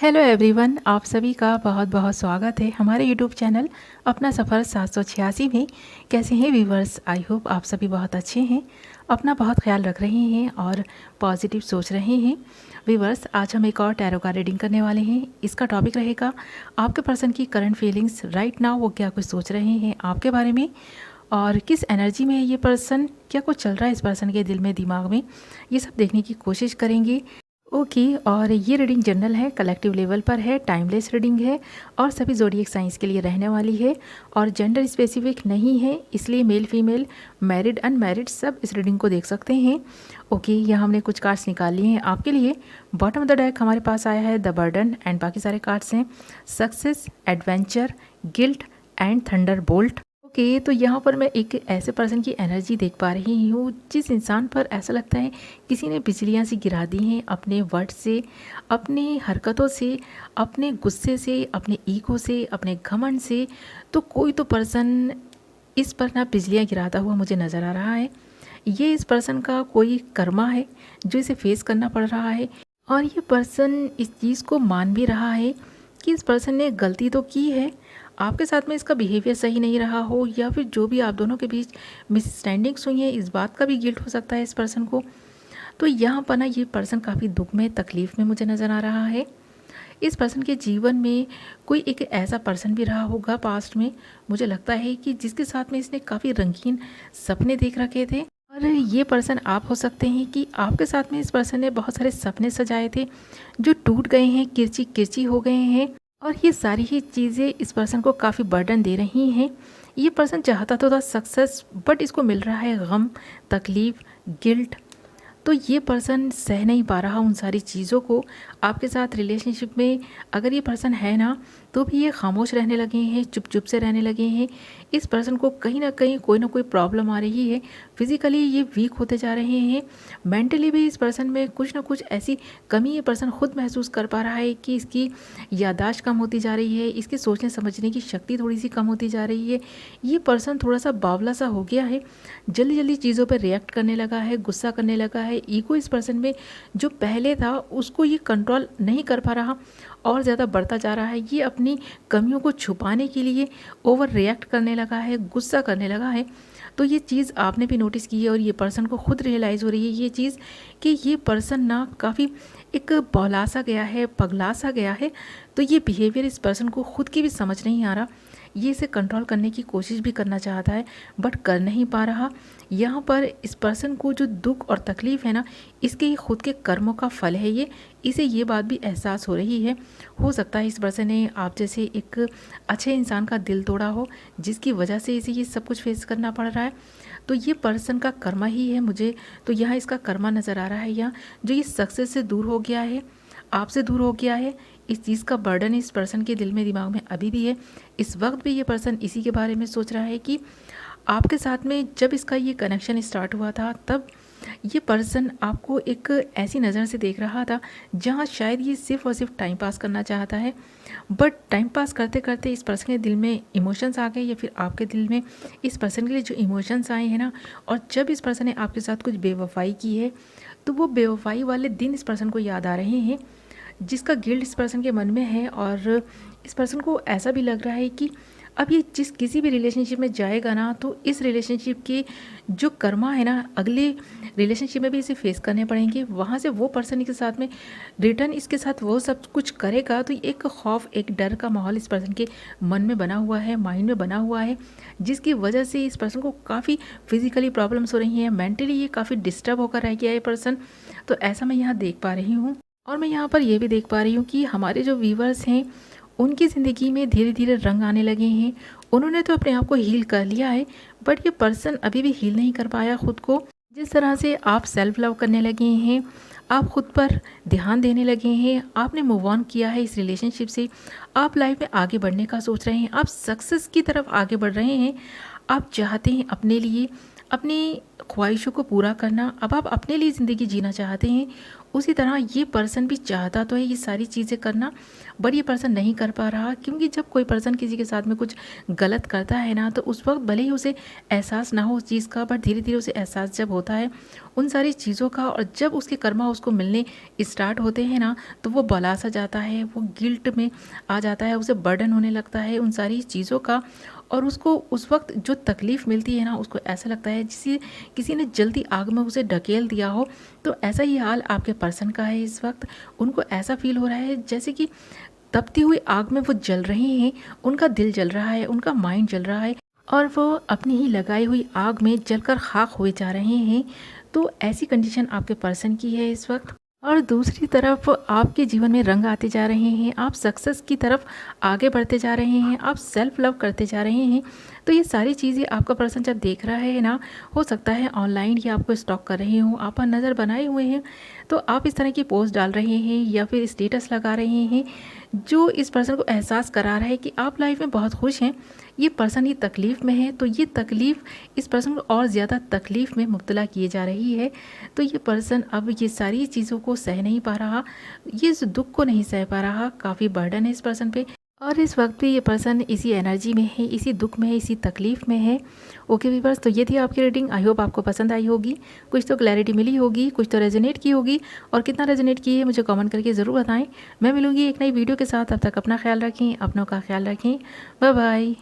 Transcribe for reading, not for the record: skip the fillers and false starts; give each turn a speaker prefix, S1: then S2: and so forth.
S1: Hello everyone, आप सभी का बहुत बहुत स्वागत है हमारे यूट्यूब चैनल अपना सफ़र 786 में। कैसे हैं व्यूवर्स? आई होप आप सभी बहुत अच्छे हैं, अपना बहुत ख्याल रख रहे हैं और पॉजिटिव सोच रहे हैं। व्यूवर्स, आज हम एक और टैरो का रीडिंग करने वाले हैं। इसका टॉपिक रहेगा आपके पर्सन की करंट फीलिंग्स राइट नाउ। वो क्या कुछ सोच रहे हैं आपके बारे में और किस एनर्जी में है ये पर्सन, क्या कुछ चल रहा है इस पर्सन के दिल में, दिमाग में, ये सब देखने की कोशिश करेंगे। ओके और ये रीडिंग जनरल है, कलेक्टिव लेवल पर है, टाइमलेस रीडिंग है और सभी ज़ोडिएक साइंस के लिए रहने वाली है और जेंडर स्पेसिफिक नहीं है, इसलिए मेल फीमेल मैरिड अनमैरिड सब इस रीडिंग को देख सकते हैं। ओके, यहाँ हमने कुछ कार्ड्स निकाल लिए हैं आपके लिए। बॉटम ऑफ द डेक हमारे पास आया है द बर्डन एंड बाकी सारे कार्ड्स हैं success, adventure, guilt and thunder bolt. Okay, तो यहाँ पर मैं एक ऐसे पर्सन की एनर्जी देख पा रही हूँ जिस इंसान पर ऐसा लगता है किसी ने बिजलियाँ सी गिरा दी हैं अपने वर्ड से, अपनी हरकतों से, अपने गुस्से से, अपने ईगो से, अपने घमंड से। तो कोई तो पर्सन इस पर ना बिजलियाँ गिराता हुआ मुझे नज़र आ रहा है। ये इस पर्सन का कोई कर्मा है जो इसे फेस करना पड़ रहा है और ये पर्सन इस चीज़ को मान भी रहा है कि इस पर्सन ने गलती तो की है, आपके साथ में इसका बिहेवियर सही नहीं रहा हो या फिर जो भी आप दोनों के बीच मिसअंडरस्टैंडिंग्स हुई हैं, इस बात का भी गिल्ट हो सकता है इस पर्सन को। तो यहाँ पर ना ये पर्सन काफ़ी दुख में, तकलीफ़ में मुझे नज़र आ रहा है। इस पर्सन के जीवन में कोई एक ऐसा पर्सन भी रहा होगा पास्ट में, मुझे लगता है कि जिसके साथ में इसने काफ़ी रंगीन सपने देख रखे थे और ये पर्सन आप हो सकते हैं कि आपके साथ में इस पर्सन ने बहुत सारे सपने सजाए थे जो टूट गए हैं, किरची किरची हो गए हैं और ये सारी ही चीज़ें इस पर्सन को काफ़ी बर्डन दे रही हैं। ये पर्सन चाहता तो था सक्सेस, बट इसको मिल रहा है गम, तकलीफ़, गिल्ट। तो ये पर्सन सह नहीं पा रहा उन सारी चीज़ों को। आपके साथ रिलेशनशिप में अगर ये पर्सन है ना, तो भी ये खामोश रहने लगे हैं, चुप चुप से रहने लगे हैं। इस पर्सन को कहीं ना कहीं कोई ना कोई प्रॉब्लम आ रही है, फिज़िकली ये वीक होते जा रहे हैं, मेंटली भी इस पर्सन में कुछ ना कुछ ऐसी कमी ये पर्सन खुद महसूस कर पा रहा है कि इसकी याददाश्त कम होती जा रही है, इसकी सोचने समझने की शक्ति थोड़ी सी कम होती जा रही है। ये पर्सन थोड़ा सा बावला सा हो गया है, जल्दी जल्दी चीज़ों पर रिएक्ट करने लगा है, गुस्सा करने लगा है। ईगो इस पर्सन में जो पहले था उसको ये कंट्रोल नहीं कर पा रहा और ज़्यादा बढ़ता जा रहा है। ये अपनी कमियों को छुपाने के लिए ओवर रिएक्ट करने लगा है, गुस्सा करने लगा है। तो ये चीज़ आपने भी नोटिस की है और ये पर्सन को खुद रियलाइज़ हो रही है ये चीज़ कि ये पर्सन ना काफ़ी एक बौला सा गया है, पगला सा गया है। तो ये बिहेवियर इस पर्सन को खुद की भी समझ नहीं आ रहा। ये इसे कंट्रोल करने की कोशिश भी करना चाहता है बट कर नहीं पा रहा। यहाँ पर इस पर्सन को जो दुख और तकलीफ़ है ना, इसके ही खुद के कर्मों का फल है ये, इसे ये बात भी एहसास हो रही है। हो सकता है इस पर्सन ने आप जैसे एक अच्छे इंसान का दिल तोड़ा हो जिसकी वजह से इसे ये सब कुछ फेस करना पड़ रहा है। तो ये पर्सन का कर्मा ही है मुझे, तो यहाँ इसका कर्मा नज़र आ रहा है। यहाँ जो ये सक्सेस से दूर हो गया है, आपसे दूर हो गया है, इस चीज़ का बर्डन इस पर्सन के दिल में, दिमाग में अभी भी है। इस वक्त भी ये पर्सन इसी के बारे में सोच रहा है कि आपके साथ में जब इसका ये कनेक्शन स्टार्ट हुआ था तब ये पर्सन आपको एक ऐसी नज़र से देख रहा था जहाँ शायद ये सिर्फ़ और सिर्फ टाइम पास करना चाहता है, बट टाइम पास करते करते इस पर्सन के दिल में इमोशंस आ गए या फिर आपके दिल में इस पर्सन के लिए जो इमोशंस आए हैं ना, और जब इस पर्सन ने आपके साथ कुछ बेवफाई की है तो वो बेवफाई वाले दिन इस पर्सन को याद आ रहे हैं, जिसका गिल्ट इस पर्सन के मन में है। और इस पर्सन को ऐसा भी लग रहा है कि अब ये जिस किसी भी रिलेशनशिप में जाएगा ना, तो इस रिलेशनशिप के जो कर्मा है ना, अगले रिलेशनशिप में भी इसे फेस करने पड़ेंगे। वहाँ से वो पर्सन के साथ में रिटर्न इसके साथ वो सब कुछ करेगा, तो एक खौफ, एक डर का माहौल इस पर्सन के मन में बना हुआ है, माइंड में बना हुआ है, जिसकी वजह से इस पर्सन को काफ़ी फिजिकली प्रॉब्लम्स हो रही हैं, मेंटली ये काफ़ी डिस्टर्ब होकर रह गया है पर्सन। तो ऐसा मैं यहाँ देख पा रही हूँ और मैं यहाँ पर ये भी देख पा रही हूँ कि हमारे जो व्यूवर्स हैं उनकी ज़िंदगी में धीरे धीरे रंग आने लगे हैं। उन्होंने तो अपने आप को हील कर लिया है, बट ये पर्सन अभी भी हील नहीं कर पाया खुद को। जिस तरह से आप सेल्फ लव करने लगे हैं, आप खुद पर ध्यान देने लगे हैं, आपने मूव ऑन किया है इस रिलेशनशिप से, आप लाइफ में आगे बढ़ने का सोच रहे हैं, आप सक्सेस की तरफ आगे बढ़ रहे हैं, आप चाहते हैं अपने लिए अपनी ख्वाहिशों को पूरा करना, अब आप अपने लिए ज़िंदगी जीना चाहते हैं। उसी तरह ये पर्सन भी चाहता तो है ये सारी चीज़ें करना, बट ये पर्सन नहीं कर पा रहा, क्योंकि जब कोई पर्सन किसी के साथ में कुछ गलत करता है ना, तो उस वक्त भले ही उसे एहसास ना हो उस चीज़ का, बट धीरे धीरे उसे एहसास जब होता है उन सारी चीज़ों का, और जब उसके कर्मा उसको मिलने स्टार्ट होते हैं ना, तो वो बला सा जाता है, वो गिल्ट में आ जाता है, उसे बर्डन होने लगता है उन सारी चीज़ों का। और उसको उस वक्त जो तकलीफ़ मिलती है ना, उसको ऐसा लगता है जिसे किसी ने जल्दी आग में उसे ढकेल दिया हो। तो ऐसा ही हाल आपके पर्सन का है इस वक्त। उनको ऐसा फील हो रहा है जैसे कि तपती हुई आग में वो जल रहे हैं, उनका दिल जल रहा है, उनका माइंड जल रहा है, और वो अपनी ही लगाई हुई आग में जलकर खाक हुए जा रहे हैं। तो ऐसी कंडीशन आपके पर्सन की है इस वक्त। और दूसरी तरफ आपके जीवन में रंग आते जा रहे हैं, आप सक्सेस की तरफ आगे बढ़ते जा रहे हैं, आप सेल्फ लव करते जा रहे हैं। तो ये सारी चीज़ें आपका पर्सन जब देख रहा है ना, हो सकता है ऑनलाइन ही आपको स्टॉक कर रहे हों, आप पर नज़र बनाए हुए हैं, तो आप इस तरह की पोस्ट डाल रहे हैं या फिर स्टेटस लगा रहे हैं, जो इस पर्सन को एहसास करा रहा है कि आप लाइफ में बहुत खुश हैं। ये पर्सन ही तकलीफ़ में है, तो ये तकलीफ़ इस पर्सन को और ज़्यादा तकलीफ़ में मुब्तला किए जा रही है। तो ये पर्सन अब ये सारी चीज़ों को सह नहीं पा रहा, ये इस दुख को नहीं सह पा रहा, काफ़ी बर्डन है इस पर्सन पे, और इस वक्त भी ये पर्सन इसी एनर्जी में है, इसी दुख में है, इसी तकलीफ़ में है। ओके व्यूअर्स, तो ये थी आपकी रीडिंग। आई होप आपको पसंद आई होगी, कुछ तो क्लैरिटी मिली होगी, कुछ तो रेजोनेट की होगी, और कितना रेजोनेट की है मुझे कमेंट करके ज़रूर बताएं। मैं मिलूंगी एक नई वीडियो के साथ, तब तक अपना ख्याल रखें, अपनों का ख्याल रखें। Bye bye.